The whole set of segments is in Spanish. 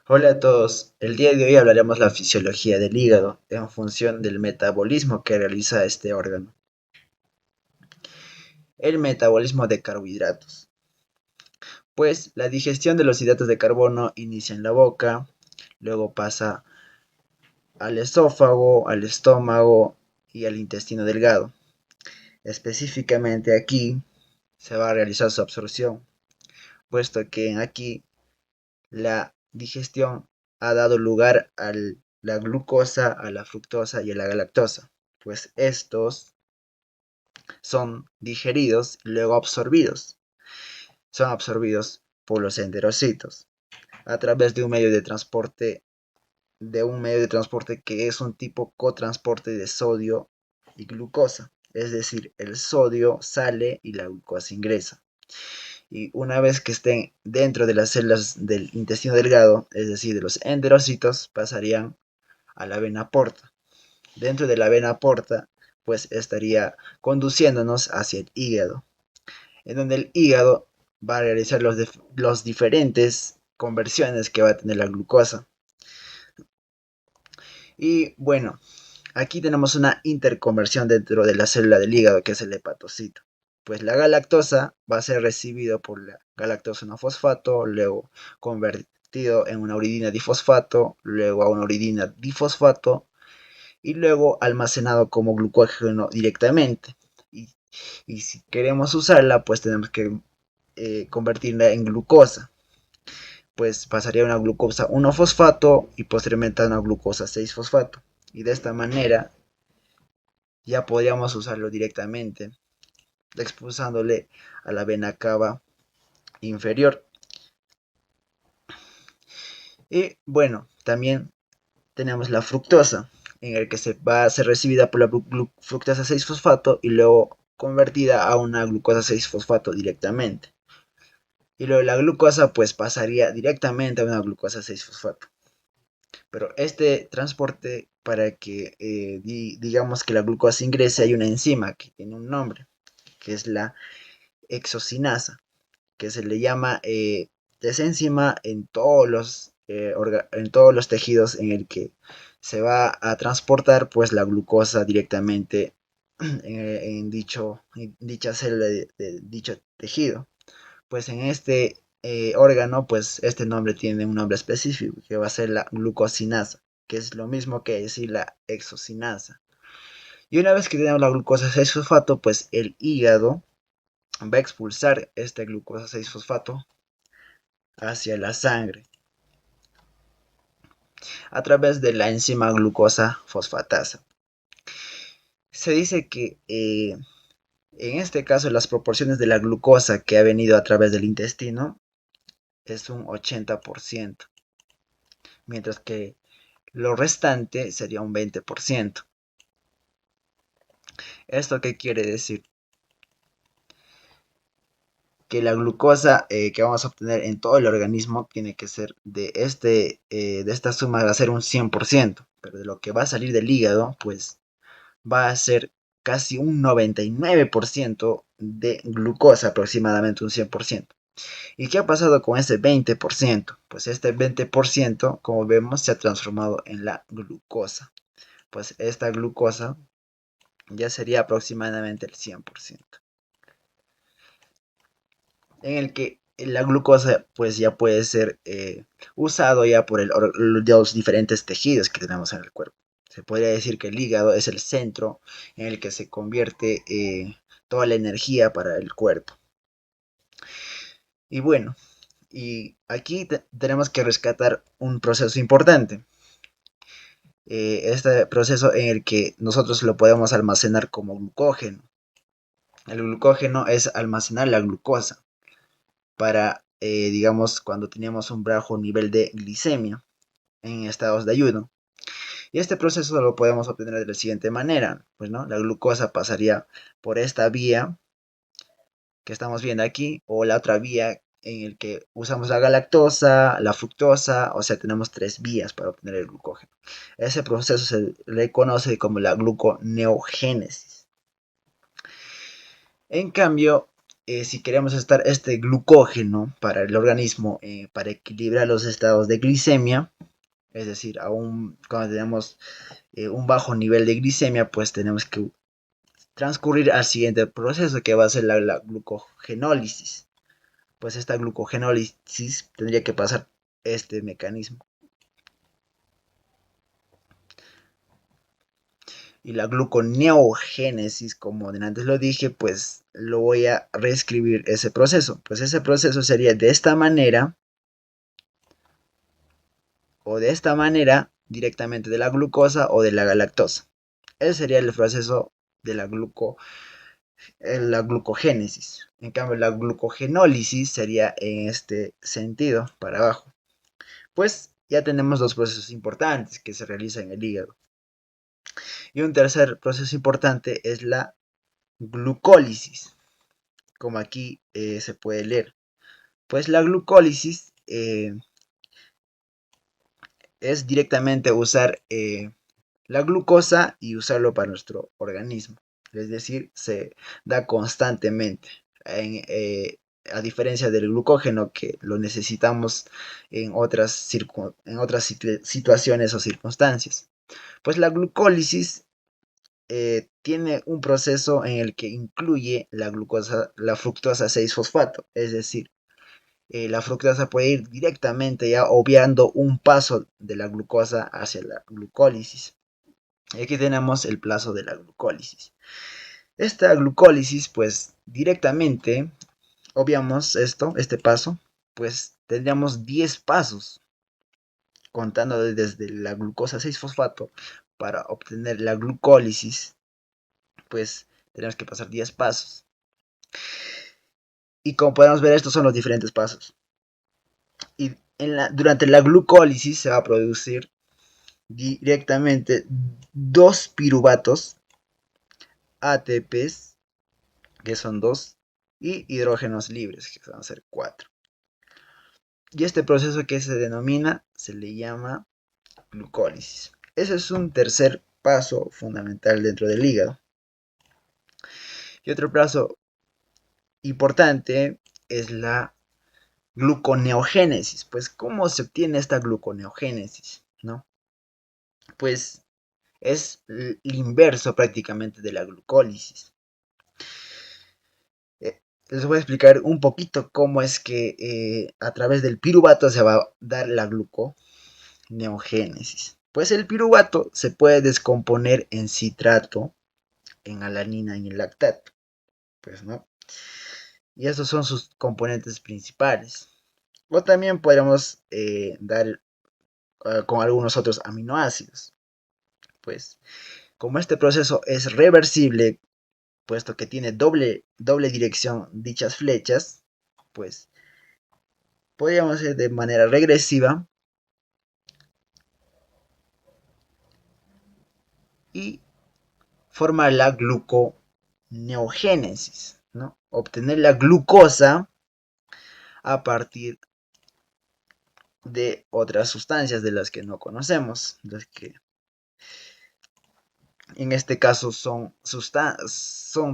Hola a todos, el día de hoy hablaremos la fisiología del hígado en función del metabolismo que realiza este órgano. El metabolismo de carbohidratos. Pues la digestión de los hidratos de carbono inicia en la boca, luego pasa al esófago, al estómago y al intestino delgado. Específicamente aquí se va a realizar su absorción, puesto que aquí la digestión ha dado lugar a la glucosa, a la fructosa y a la galactosa, pues estos son digeridos y luego absorbidos. Son absorbidos por los enterocitos a través de un medio de transporte que es un tipo cotransporte de sodio y glucosa. Es decir, el sodio sale y la glucosa ingresa. Y una vez que estén dentro de las células del intestino delgado, es decir, de los enterocitos, pasarían a la vena porta. Dentro de la vena porta, pues estaría conduciéndonos hacia el hígado, en donde el hígado va a realizar los diferentes conversiones que va a tener la glucosa. Y bueno, aquí tenemos una interconversión dentro de la célula del hígado, que es el hepatocito. Pues la galactosa va a ser recibido por la galactosa 1-fosfato, luego convertido en una uridina difosfato, luego a una uridina difosfato y luego almacenado como glucógeno directamente. Y, y si queremos usarla, pues tenemos que convertirla en glucosa. Pues pasaría a una glucosa 1-fosfato y posteriormente a una glucosa 6-fosfato. Y de esta manera ya podríamos usarlo directamente, expulsándole a la vena cava inferior. Y bueno, también tenemos la fructosa, en el que se va a ser recibida por la fructosa 6-fosfato y luego convertida a una glucosa 6-fosfato directamente. Y luego la glucosa pues pasaría directamente a una glucosa 6-fosfato. Pero este transporte para que digamos que la glucosa ingrese hay una enzima que tiene un nombre, que es la exocinasa, que se le llama esa enzima en todos los tejidos en el que se va a transportar pues la glucosa directamente en dicha célula de dicho tejido. Pues en este órgano, pues este nombre tiene un nombre específico, que va a ser la glucosinasa, que es lo mismo que decir la exocinasa. Y una vez que tenemos la glucosa 6-fosfato, pues el hígado va a expulsar esta glucosa 6-fosfato hacia la sangre a través de la enzima glucosa fosfatasa. Se dice que en este caso las proporciones de la glucosa que ha venido a través del intestino es un 80%, mientras que lo restante sería un 20%. ¿Esto qué quiere decir? Que la glucosa que vamos a obtener en todo el organismo tiene que ser de esta suma va a ser un 100%, pero de lo que va a salir del hígado, pues va a ser casi un 99% de glucosa, aproximadamente un 100%. ¿Y qué ha pasado con ese 20%? Pues este 20%, como vemos, se ha transformado en la glucosa. Pues esta glucosa ya sería aproximadamente el 100%. En el que la glucosa pues ya puede ser usado ya por los diferentes tejidos que tenemos en el cuerpo. Se podría decir que el hígado es el centro en el que se convierte toda la energía para el cuerpo. Y bueno, y aquí tenemos que rescatar un proceso importante. Este proceso en el que nosotros lo podemos almacenar como glucógeno. El glucógeno es almacenar la glucosa para, digamos, cuando teníamos un bajo nivel de glicemia en estados de ayuno. Y este proceso lo podemos obtener de la siguiente manera, pues, ¿no? La glucosa pasaría por esta vía que estamos viendo aquí, o la otra vía en el que usamos la galactosa, la fructosa, o sea, tenemos tres vías para obtener el glucógeno. Ese proceso se le conoce como la gluconeogénesis. En cambio, si queremos estar este glucógeno para el organismo, para equilibrar los estados de glicemia, es decir, aún cuando tenemos un bajo nivel de glicemia, pues tenemos que transcurrir al siguiente proceso que va a ser la glucogenólisis. Pues esta glucogenólisis tendría que pasar este mecanismo. Y la gluconeogénesis, como antes lo dije, pues lo voy a reescribir ese proceso. Pues ese proceso sería de esta manera o de esta manera directamente de la glucosa o de la galactosa. Ese sería el proceso de la glucogénesis. En cambio, la glucogenólisis sería en este sentido, para abajo. Pues ya tenemos dos procesos importantes que se realizan en el hígado. Y un tercer proceso importante es la glucólisis, como aquí se puede leer. Pues la glucólisis es directamente usar la glucosa y usarlo para nuestro organismo. Es decir, se da constantemente. A diferencia del glucógeno que lo necesitamos en otras situaciones o circunstancias. Pues la glucólisis tiene un proceso en el que incluye la glucosa, la fructosa 6-fosfato, es decir, la fructosa puede ir directamente ya obviando un paso de la glucosa hacia la glucólisis. Y aquí tenemos el plazo de la glucólisis. Esta glucólisis, pues directamente obviamos este paso, pues tendríamos 10 pasos, contando desde la glucosa 6-fosfato para obtener la glucólisis, pues tenemos que pasar 10 pasos. Y como podemos ver, estos son los diferentes pasos. Y durante la glucólisis se va a producir directamente dos piruvatos ATPs, que son 2, y hidrógenos libres, que van a ser 4. Y este proceso que se denomina, se le llama glucólisis. Ese es un tercer paso fundamental dentro del hígado. Y otro paso importante es la gluconeogénesis. Pues, ¿cómo se obtiene esta gluconeogénesis? ¿No? Pues es el inverso prácticamente de la glucólisis. Les voy a explicar un poquito cómo es que a través del piruvato se va a dar la gluconeogénesis. Pues el piruvato se puede descomponer en citrato, en alanina y en lactato. Pues no. Y esos son sus componentes principales. O también podríamos dar con algunos otros aminoácidos. Pues como este proceso es reversible, puesto que tiene doble dirección dichas flechas, pues podríamos hacer de manera regresiva y formar la gluconeogénesis, ¿no? Obtener la glucosa a partir de otras sustancias de las que no conocemos, las que en este caso son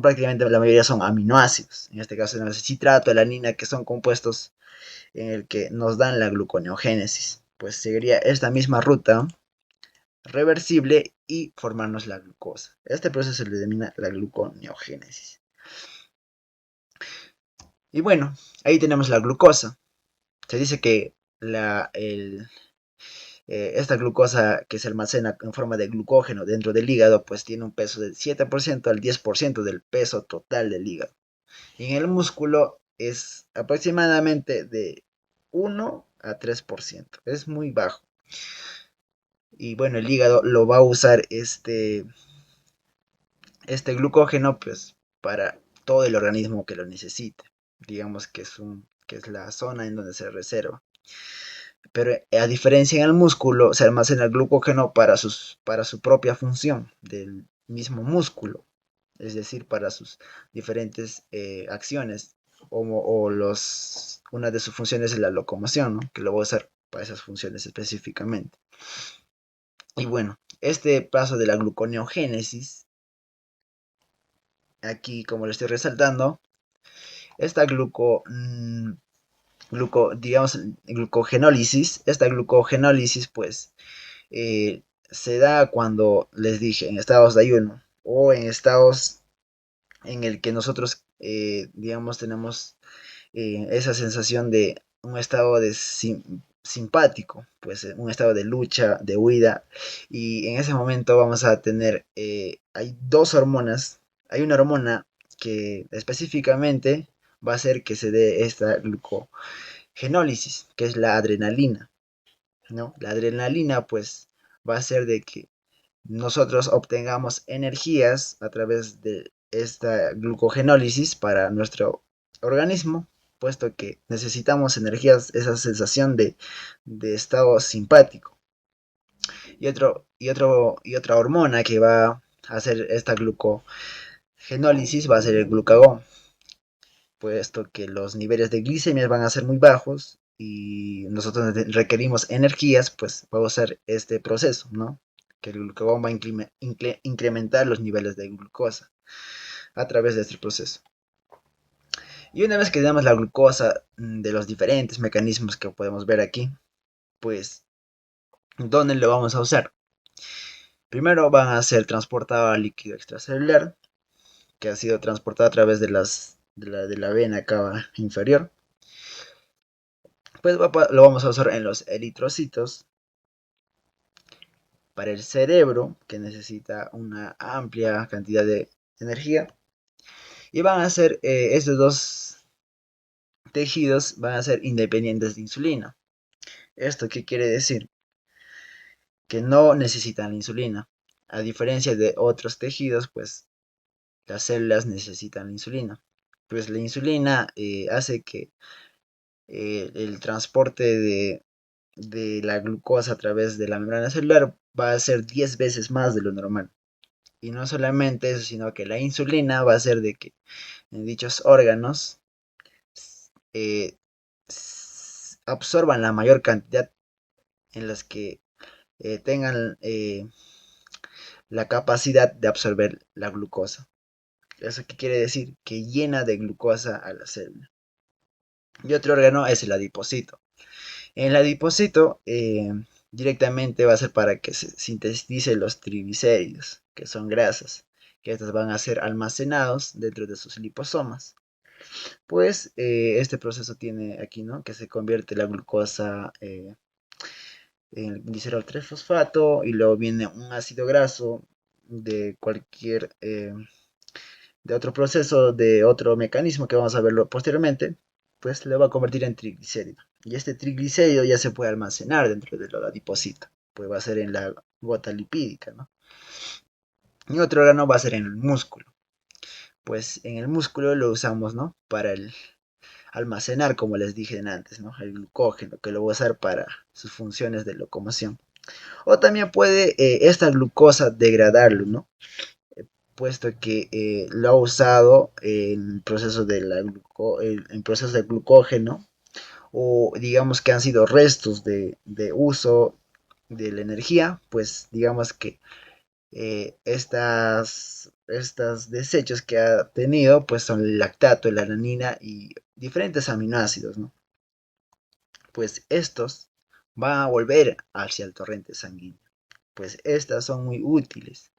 prácticamente la mayoría son aminoácidos. En este caso tenemos el citrato, la alanina, que son compuestos en el que nos dan la gluconeogénesis. Pues seguiría esta misma ruta reversible y formarnos la glucosa. Este proceso se le denomina la gluconeogénesis. Y bueno, ahí tenemos la glucosa. Se dice que esta glucosa que se almacena en forma de glucógeno dentro del hígado, pues tiene un peso del 7% al 10% del peso total del hígado. Y en el músculo es aproximadamente de 1 a 3%. Es muy bajo. Y bueno, el hígado lo va a usar este glucógeno pues para todo el organismo que lo necesite. Digamos que es la zona en donde se reserva. Pero a diferencia en el músculo, se almacena el glucógeno para su propia función del mismo músculo, es decir, para sus diferentes acciones, una de sus funciones es la locomoción, ¿no? Que lo voy a usar para esas funciones específicamente. Y bueno, este paso de la gluconeogénesis, aquí como lo estoy resaltando, Esta digamos, glucogenólisis, esta glucogenólisis pues se da cuando, les dije, en estados de ayuno o en estados en el que nosotros, digamos, tenemos esa sensación de un estado de simpático, pues un estado de lucha, de huida, y en ese momento vamos a tener, hay dos hormonas, hay una hormona que específicamente va a hacer que se dé esta glucogenólisis, que es la adrenalina, ¿no? La adrenalina pues va a hacer de que nosotros obtengamos energías a través de esta glucogenólisis para nuestro organismo, puesto que necesitamos energías, esa sensación de estado simpático. Y otra hormona que va a hacer esta glucogenólisis va a ser el glucagón, puesto que los niveles de glicemia van a ser muy bajos y nosotros requerimos energías, pues va a usar este proceso, ¿no? Que el glucagón va a incrementar los niveles de glucosa a través de este proceso. Y una vez que damos la glucosa de los diferentes mecanismos que podemos ver aquí, pues, ¿dónde lo vamos a usar? Primero van a ser transportado al líquido extracelular, que ha sido transportado a través de la vena cava inferior. Pues lo vamos a usar en los eritrocitos, para el cerebro, que necesita una amplia cantidad de energía. Y van a ser, estos dos tejidos van a ser independientes de insulina. ¿Esto qué quiere decir? Que no necesitan la insulina. A diferencia de otros tejidos, pues las células necesitan la insulina. Pues la insulina hace que el transporte de la glucosa a través de la membrana celular va a ser 10 veces más de lo normal. Y no solamente eso, sino que la insulina va a hacer de que en dichos órganos eh, absorban la mayor cantidad en las que tengan la capacidad de absorber la glucosa. ¿Eso qué quiere decir? Que llena de glucosa a la célula. Y otro órgano es el adipocito. En el adipocito directamente va a ser para que se sintetice los triglicéridos, que son grasas, que estas van a ser almacenados dentro de sus liposomas. Pues este proceso tiene aquí, ¿no? Que se convierte la glucosa en glicerol 3-fosfato y luego viene un ácido graso de cualquier, de otro proceso, de otro mecanismo que vamos a verlo posteriormente, pues lo va a convertir en triglicérido. Y este triglicérido ya se puede almacenar dentro del adipocito, pues va a ser en la gota lipídica, ¿no? Y otro órgano va a ser en el músculo. Pues en el músculo lo usamos, ¿no? Para el almacenar, como les dije antes, ¿no? El glucógeno, que lo va a usar para sus funciones de locomoción. O también puede esta glucosa degradarlo, ¿no? Puesto que lo ha usado en el proceso en proceso de glucógeno, o digamos que han sido restos de uso de la energía, pues digamos que estas desechos que ha tenido, pues son el lactato, la alanina y diferentes aminoácidos, ¿no? Pues estos van a volver hacia el torrente sanguíneo. Pues estas son muy útiles.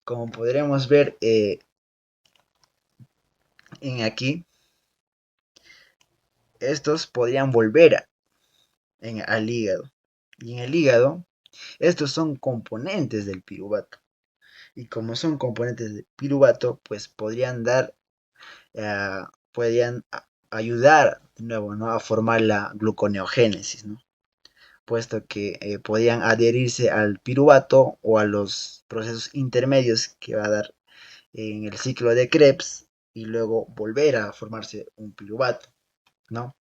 Como podremos ver en aquí, estos podrían volver al hígado. Y en el hígado, estos son componentes del piruvato. Y como son componentes del piruvato, pues podrían ayudar de nuevo, ¿no? A formar la gluconeogénesis, ¿no? Puesto que podían adherirse al piruvato o a los procesos intermedios que va a dar en el ciclo de Krebs y luego volver a formarse un piruvato, ¿no?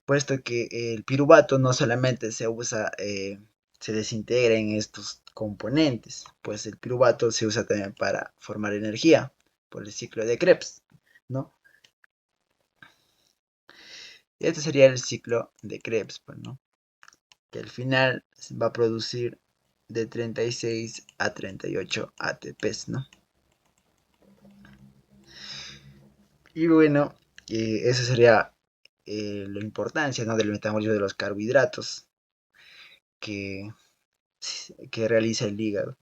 Puesto que el piruvato no solamente se usa, se desintegra en estos componentes, pues el piruvato se usa también para formar energía por el ciclo de Krebs, ¿no? Y este sería el ciclo de Krebs, pues, ¿no? Que al final va a producir de 36 a 38 ATPs, ¿no? Y bueno, esa sería la importancia, ¿no?, del metabolismo de los carbohidratos que, que realiza el hígado.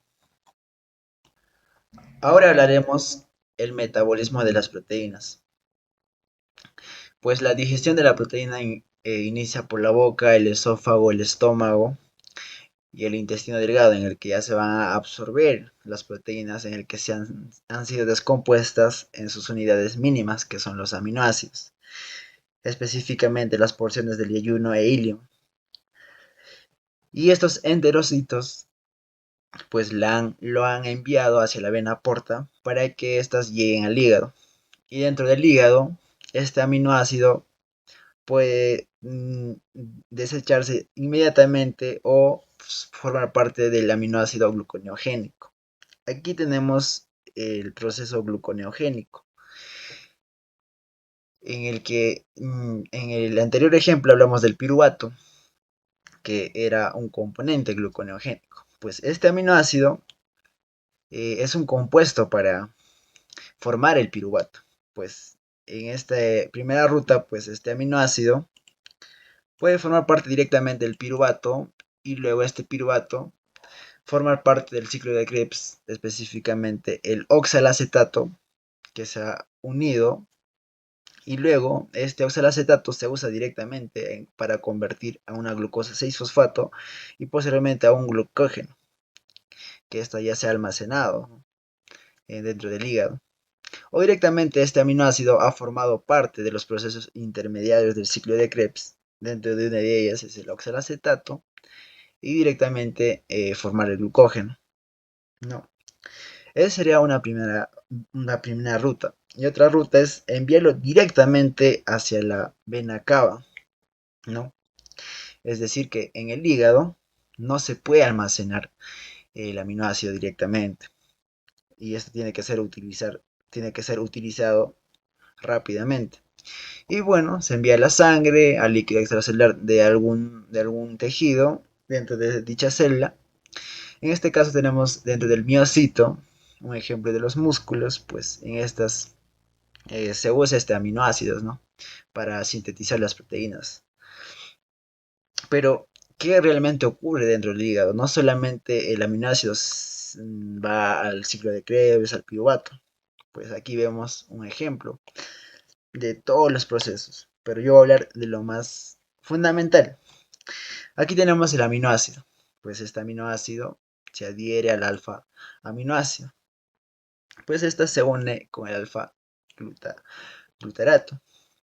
Ahora hablaremos el metabolismo de las proteínas. Pues la digestión de la proteína inicia por la boca, el esófago, el estómago y el intestino delgado, en el que ya se van a absorber las proteínas, en el que han sido descompuestas en sus unidades mínimas, que son los aminoácidos, específicamente las porciones del yeyuno e ilio. Y estos enterocitos pues lo han enviado hacia la vena porta para que éstas lleguen al hígado. Y dentro del hígado, este aminoácido puede desecharse inmediatamente o formar parte del aminoácido gluconeogénico. Aquí tenemos el proceso gluconeogénico, en el que en el anterior ejemplo hablamos del piruvato, que era un componente gluconeogénico. Pues este aminoácido es un compuesto para formar el piruvato. Pues en esta primera ruta, pues este aminoácido puede formar parte directamente del piruvato y luego este piruvato formar parte del ciclo de Krebs, específicamente el oxalacetato que se ha unido, y luego este oxalacetato se usa directamente para convertir a una glucosa 6-fosfato y posteriormente a un glucógeno, que esto ya se ha almacenado dentro del hígado. O directamente este aminoácido ha formado parte de los procesos intermediarios del ciclo de Krebs. Dentro de una de ellas es el oxalacetato y directamente formar el glucógeno. No. Esa sería una primera ruta. Y otra ruta es enviarlo directamente hacia la vena cava, ¿no? Es decir, que en el hígado no se puede almacenar el aminoácido directamente. Y esto tiene que ser utilizado rápidamente. Y bueno, se envía la sangre al líquido extracelular de algún tejido dentro de dicha célula. En este caso tenemos dentro del miocito, un ejemplo de los músculos, pues en estas se usa este aminoácidos, ¿no?, para sintetizar las proteínas. Pero, ¿qué realmente ocurre dentro del hígado? No solamente el aminoácido va al ciclo de Krebs, al piruvato. Pues aquí vemos un ejemplo de todos los procesos, pero yo voy a hablar de lo más fundamental. Aquí tenemos el aminoácido, pues este aminoácido se adhiere al alfa aminoácido, pues esta se une con el alfa glutarato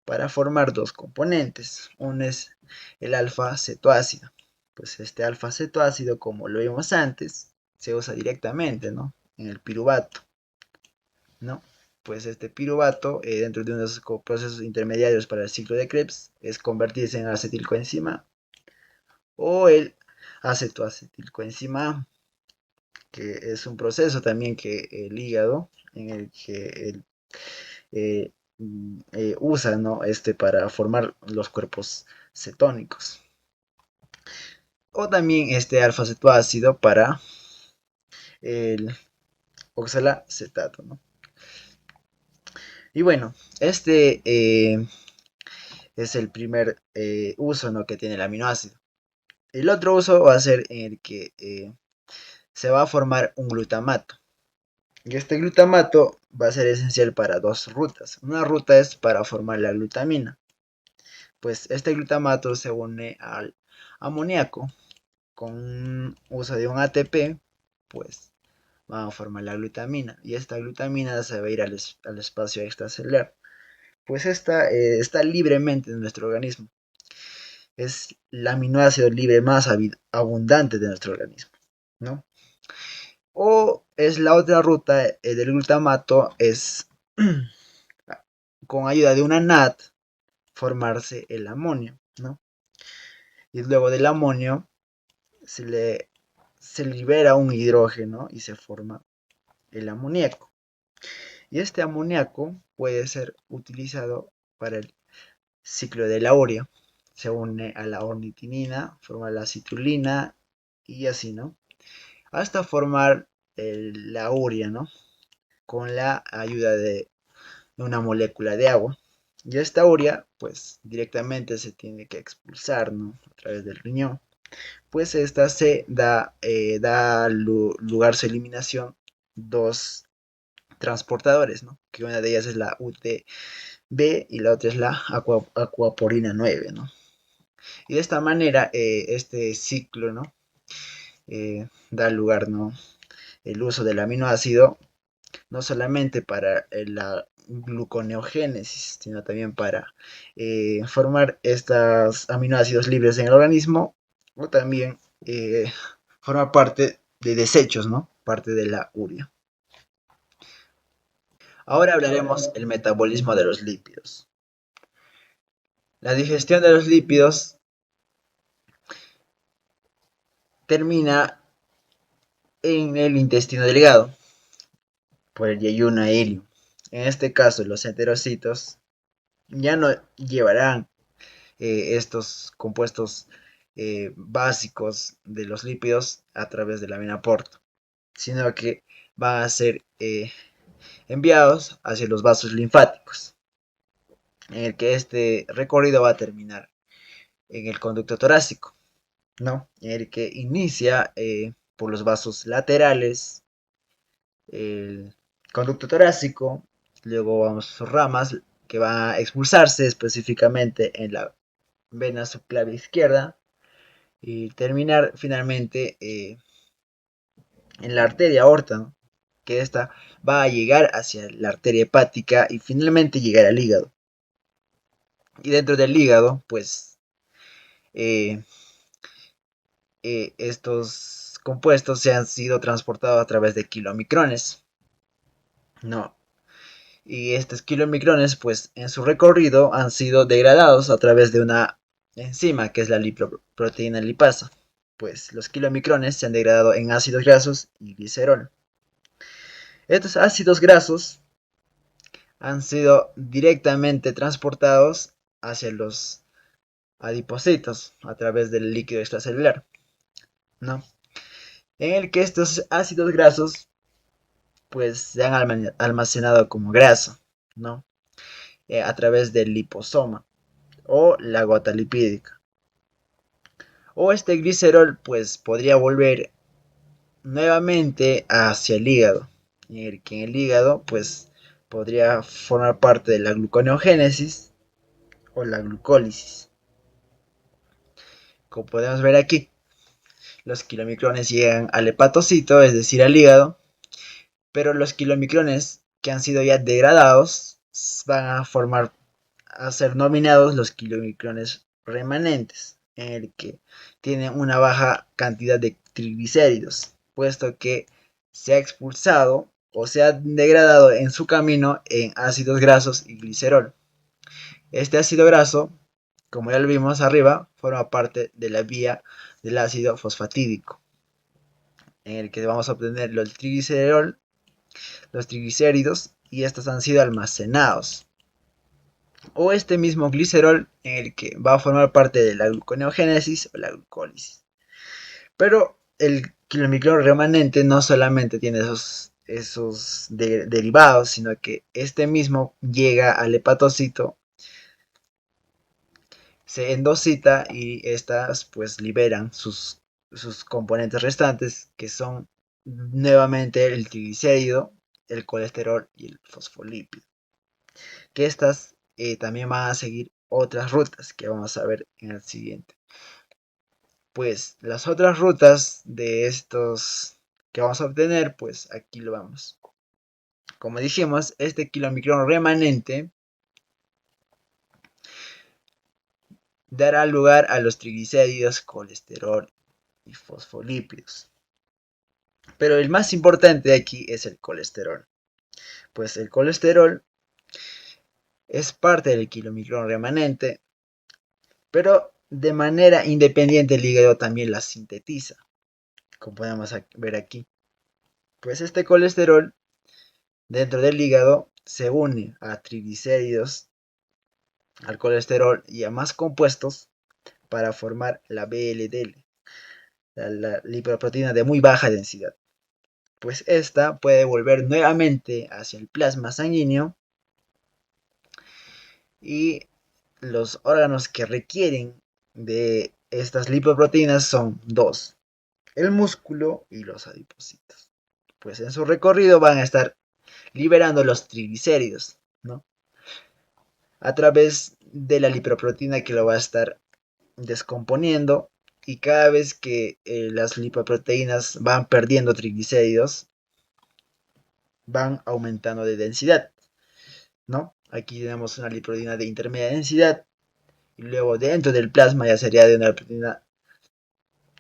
para formar dos componentes. Uno es el alfa cetoácido, pues este alfa cetoácido, como lo vimos antes, se usa directamente, ¿no?, en el piruvato, ¿no? Pues este piruvato, dentro de unos procesos intermediarios para el ciclo de Krebs, es convertirse en acetilcoenzima o el acetoacetilcoenzima A, que es un proceso también que el hígado, en el que usa, ¿no?, para formar los cuerpos cetónicos. O también este alfa-cetoácido para el oxalacetato, ¿no? Y bueno, es el primer uso, ¿no?, que tiene el aminoácido. El otro uso va a ser en el que se va a formar un glutamato. Y este glutamato va a ser esencial para dos rutas. Una ruta es para formar la glutamina. Pues este glutamato se une al amoníaco con uso de un ATP, pues va a formar la glutamina. Y esta glutamina se va a ir al espacio extracelular. Pues esta está libremente en nuestro organismo. Es el aminoácido libre más abundante de nuestro organismo, ¿no? O es la otra ruta del glutamato, es con ayuda de una NAT formarse el amonio, ¿no? Y luego del amonio se libera un hidrógeno y se forma el amoníaco. Y este amoníaco puede ser utilizado para el ciclo de la urea. Se une a la ornitinina, forma la citrulina y así, ¿no? Hasta formar la urea, ¿no?, con la ayuda de una molécula de agua. Y esta urea, pues directamente se tiene que expulsar, ¿no? A través del riñón. Pues esta se da lugar a su eliminación dos transportadores, ¿no? Que una de ellas es la UTB y la otra es la aquaporina 9, ¿no? Y de esta manera, este ciclo, ¿no? Da lugar, ¿no? El uso del aminoácido, no solamente para la gluconeogénesis, sino también para formar estos aminoácidos libres en el organismo, o también formar parte de desechos, ¿no? Parte de la urea. Ahora hablaremos del metabolismo de los lípidos. La digestión de los lípidos termina en el intestino delgado por el yeyuno a helio. En este caso, los enterocitos ya no llevarán estos compuestos básicos de los lípidos a través de la vena porta, sino que van a ser enviados hacia los vasos linfáticos, en el que este recorrido va a terminar en el conducto torácico, ¿no? En el que inicia por los vasos laterales, el conducto torácico, luego vamos a sus ramas que van a expulsarse específicamente en la vena subclavia izquierda y terminar finalmente en la arteria aorta, ¿no? Que esta va a llegar hacia la arteria hepática y finalmente llegar al hígado. Y dentro del hígado, pues eh, estos compuestos se han sido transportados a través de kilomicrones, ¿no? Y estos kilomicrones, pues en su recorrido han sido degradados a través de una enzima que es la lipoproteína lipasa. Pues los kilomicrones se han degradado en ácidos grasos y glicerol. Estos ácidos grasos han sido directamente transportados hacia los adipocitos a través del líquido extracelular, ¿no? En el que estos ácidos grasos pues se han almacenado como grasa, ¿no? A través del liposoma o la gota lipídica. O este glicerol pues podría volver nuevamente hacia el hígado, en el que en el hígado pues podría formar parte de la gluconeogénesis o la glucólisis. Como podemos ver aquí, los kilomicrones llegan al hepatocito, es decir, al hígado, pero los kilomicrones que han sido ya degradados van a formar, a ser nominados los kilomicrones remanentes, en el que tienen una baja cantidad de triglicéridos, puesto que se ha expulsado o se ha degradado en su camino en ácidos grasos y glicerol. Este ácido graso, como ya lo vimos arriba, forma parte de la vía del ácido fosfatídico, en el que vamos a obtener los triglicéridos, y estos han sido almacenados. O este mismo glicerol, en el que va a formar parte de la gluconeogénesis o la glucólisis. Pero el kilomicrón remanente no solamente tiene esos derivados, sino que este mismo llega al hepatocito, se endocita y estas pues liberan sus componentes restantes, que son nuevamente el triglicérido, el colesterol y el fosfolípido. Que estas también van a seguir otras rutas que vamos a ver en el siguiente. Pues las otras rutas de estos que vamos a obtener, pues aquí lo vamos. Como dijimos, este kilomicrón remanente dará lugar a los triglicéridos, colesterol y fosfolípidos. Pero el más importante aquí es el colesterol. Pues el colesterol es parte del kilomicrón remanente, pero de manera independiente el hígado también la sintetiza, como podemos ver aquí. Pues este colesterol dentro del hígado se une a triglicéridos, al colesterol y a más compuestos para formar la VLDL, la lipoproteína de muy baja densidad. Pues esta puede volver nuevamente hacia el plasma sanguíneo Y los órganos que requieren de estas lipoproteínas son dos: el músculo y los adipocitos. Pues en su recorrido van a estar liberando los triglicéridos, ¿no? A través de la lipoproteína que lo va a estar descomponiendo, y cada vez que las lipoproteínas van perdiendo triglicéridos, van aumentando de densidad, ¿no? Aquí tenemos una lipoproteína de intermedia densidad, y luego dentro del plasma ya sería de una proteína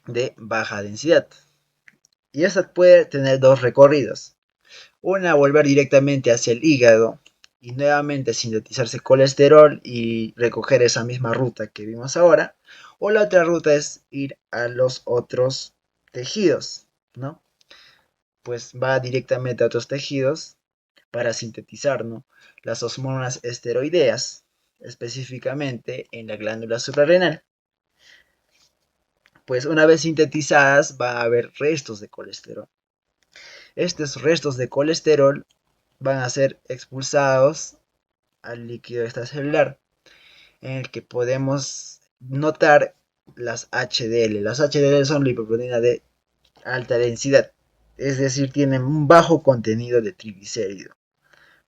de baja densidad. Y esta puede tener dos recorridos: una, volver directamente hacia el hígado y nuevamente sintetizarse colesterol y recoger esa misma ruta que vimos ahora. O la otra ruta es ir a los otros tejidos, ¿no? Pues va directamente a otros tejidos para sintetizar, ¿no?, las hormonas esteroideas, específicamente en la glándula suprarrenal. Pues una vez sintetizadas va a haber restos de colesterol. Estos restos de colesterol van a ser expulsados al líquido extracelular, en el que podemos notar las HDL. Las HDL son lipoproteínas de alta densidad, es decir, tienen un bajo contenido de triglicérido.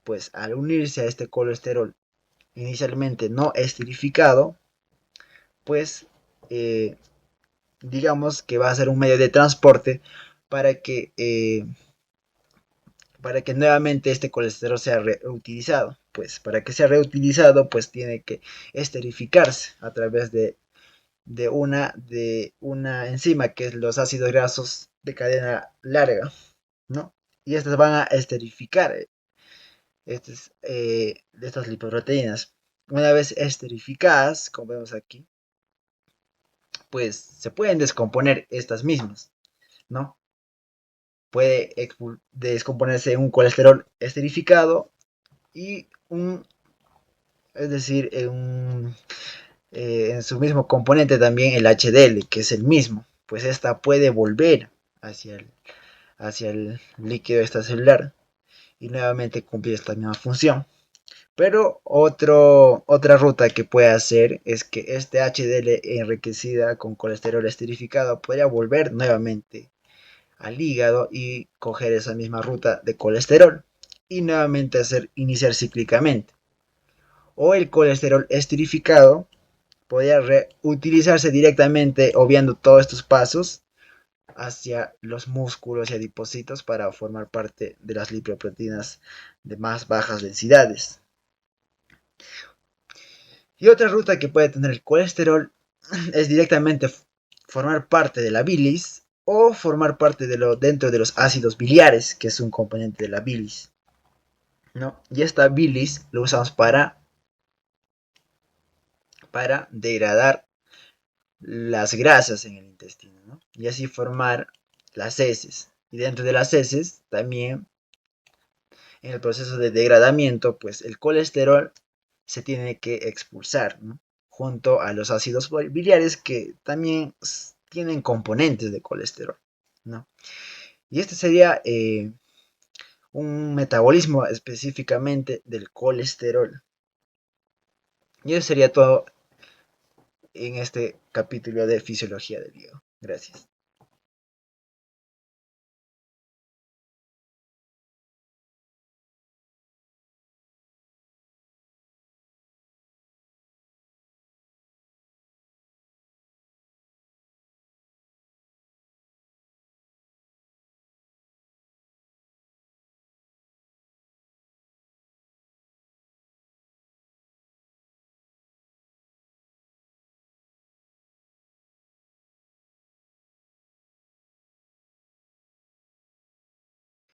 Pues al unirse a este colesterol inicialmente no esterificado, pues digamos que va a ser un medio de transporte para que nuevamente este colesterol sea reutilizado. Pues para que sea reutilizado, pues tiene que esterificarse a través de una enzima, que es los ácidos grasos de cadena larga, ¿no? Y estas van a esterificar de estas lipoproteínas. Una vez esterificadas, como vemos aquí, pues se pueden descomponer estas mismas, ¿no? Puede descomponerse un colesterol esterificado y es decir, en su mismo componente también el HDL, que es el mismo. Pues esta puede volver hacia el líquido extracelular y nuevamente cumplir esta misma función. Pero otra ruta que puede hacer es que este HDL enriquecida con colesterol esterificado podría volver nuevamente al hígado y coger esa misma ruta de colesterol y nuevamente iniciar cíclicamente. O el colesterol esterificado podría reutilizarse directamente, obviando todos estos pasos, hacia los músculos y adipocitos para formar parte de las lipoproteínas de más bajas densidades. Y otra ruta que puede tener el colesterol es directamente formar parte de la bilis o formar parte dentro de los ácidos biliares, que es un componente de la bilis, ¿no? Y esta bilis lo usamos para degradar las grasas en el intestino, ¿no? Y así formar las heces. Y dentro de las heces también, en el proceso de degradamiento, pues el colesterol se tiene que expulsar, ¿no?, junto a los ácidos biliares, que también tienen componentes de colesterol, ¿no? Y este sería un metabolismo específicamente del colesterol. Y eso sería todo en este capítulo de fisiología del hígado. Gracias.